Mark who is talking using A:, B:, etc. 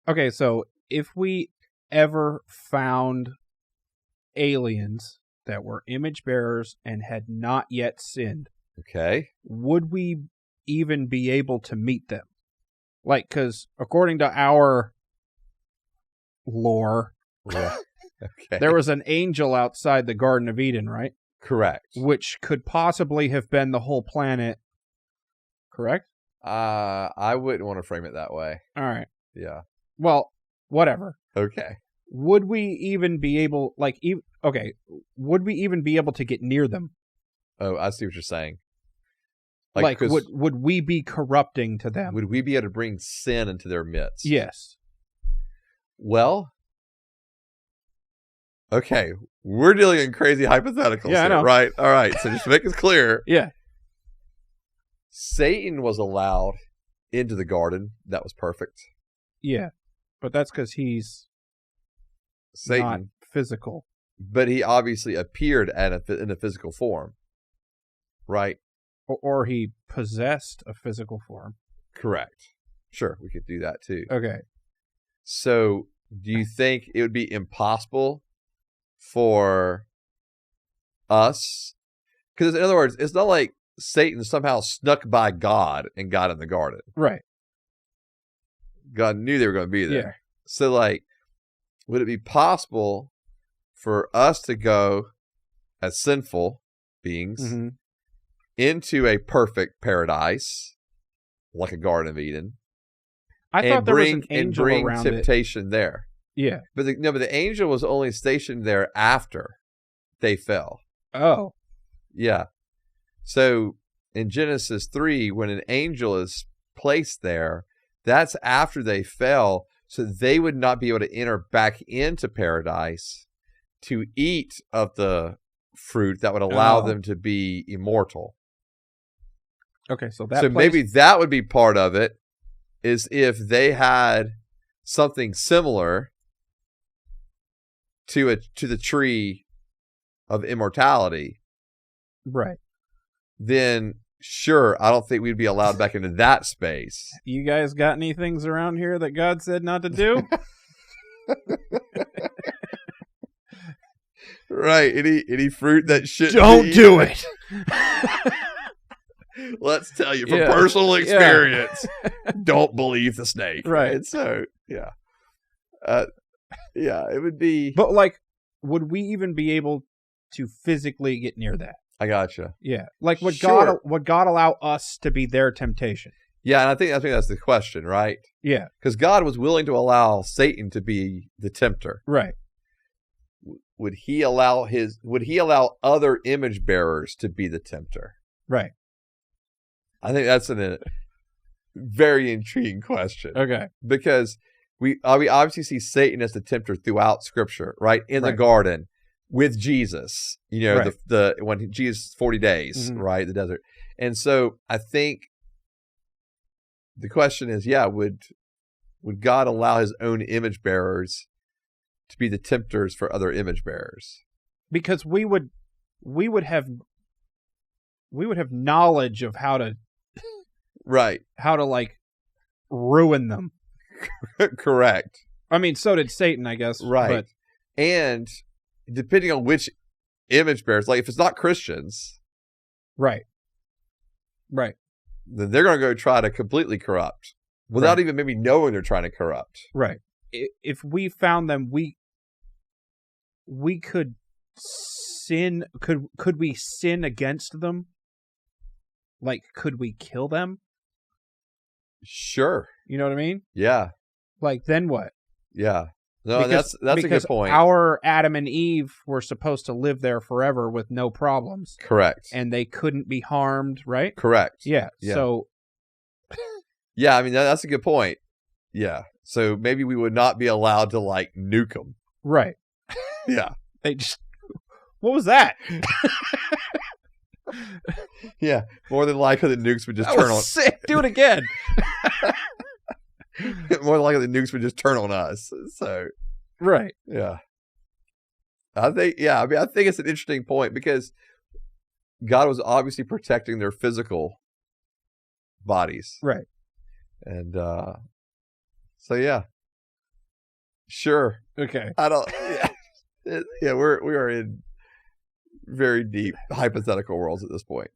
A: Okay, so if we ever found aliens that were image bearers and had not yet sinned,
B: Okay.
A: would we even be able to meet them? Like, because according to our lore,
B: Right. Okay.
A: there was an angel outside the Garden of Eden, right?
B: Correct.
A: Which could possibly have been the whole planet, correct?
B: I wouldn't want to frame it that way.
A: All right.
B: Yeah.
A: Well, whatever.
B: Okay.
A: Would we even be able, would we even be able to get near them?
B: Oh, I see what you're saying.
A: Like would we be corrupting to them?
B: Would we be able to bring sin into their midst?
A: Yes.
B: Well, okay. We're dealing in crazy hypotheticals
A: Yeah, I
B: here,
A: know.
B: right? All right. So just to make it clear,
A: Yeah.
B: Satan was allowed into the garden. That was perfect.
A: Yeah. But that's because he's
B: Satan,
A: not physical.
B: but he obviously appeared in a physical form, right?
A: Or he possessed a physical form.
B: Correct. Sure, we could do that too.
A: Okay.
B: So, do you think it would be impossible for us? Because in other words, it's not like Satan somehow snuck by God and got in the garden.
A: Right.
B: God knew they were going to be there.
A: Yeah.
B: So, like, would it be possible for us to go as sinful beings
A: Mm-hmm.
B: into a perfect paradise, like a Garden of Eden,
A: I thought there was an
B: and
A: angel
B: bring
A: around it.
B: temptation there?
A: Yeah.
B: But the angel was only stationed there after they fell.
A: Oh.
B: Yeah. So in Genesis 3, when an angel is placed there, that's after they fell, so they would not be able to enter back into paradise to eat of the fruit that would allow them to be immortal.
A: Okay, so
B: Maybe that would be part of it, is if they had something similar to the tree of immortality,
A: right.
B: then sure, I don't think we'd be allowed back into that space.
A: You guys got any things around here that God said not to do?
B: Right. Any fruit that shouldn't
A: Don't
B: be
A: do it.
B: Let's tell you from personal experience. Don't believe the snake.
A: Right.
B: And so, yeah. Yeah, it would be.
A: But like, would we even be able to physically get near that?
B: I gotcha.
A: Yeah. Like, would
B: Sure.
A: God allow us to be their temptation?
B: Yeah, and I think that's the question, right?
A: Yeah.
B: Because God was willing to allow Satan to be the tempter.
A: Right.
B: Would he allow other image bearers to be the tempter?
A: Right.
B: I think that's a very intriguing question.
A: Okay.
B: Because we obviously see Satan as the tempter throughout Scripture, right? In the garden with Jesus,
A: Right.
B: the when Jesus 40 days,
A: Mhm.
B: right, the desert. And so I think the question is, would God allow his own image bearers to be the tempters for other image bearers?
A: Because we would have knowledge of how to
B: Right.
A: like ruin them.
B: Correct.
A: I mean, so did Satan, I guess.
B: Right.
A: But
B: And depending on which image bearers, like if it's not Christians,
A: right. Right.
B: then they're going to go try to completely corrupt without even maybe knowing they're trying to corrupt.
A: Right. If we found them, we could sin. Could we sin against them? Like, could we kill them?
B: Sure.
A: You know what I mean?
B: Yeah.
A: Like, then what?
B: Yeah. No, that's a good point.
A: Our Adam and Eve were supposed to live there forever with no problems.
B: Correct.
A: And they couldn't be harmed, right?
B: Correct.
A: Yeah.
B: Yeah.
A: So,
B: Yeah, I mean, that's a good point. Yeah. So maybe we would not be allowed to, like, nuke them.
A: right.
B: Yeah.
A: They just... What was that?
B: Yeah. More than likely, the nukes would just
A: That
B: turn
A: was
B: on.
A: sick. Do it again.
B: More than likely, the nukes would just turn on us. So,
A: Right.
B: yeah. I think it's an interesting point because God was obviously protecting their physical bodies.
A: Right.
B: And so, yeah. Sure.
A: Okay.
B: I don't. Yeah, we are in very deep hypothetical worlds at this point.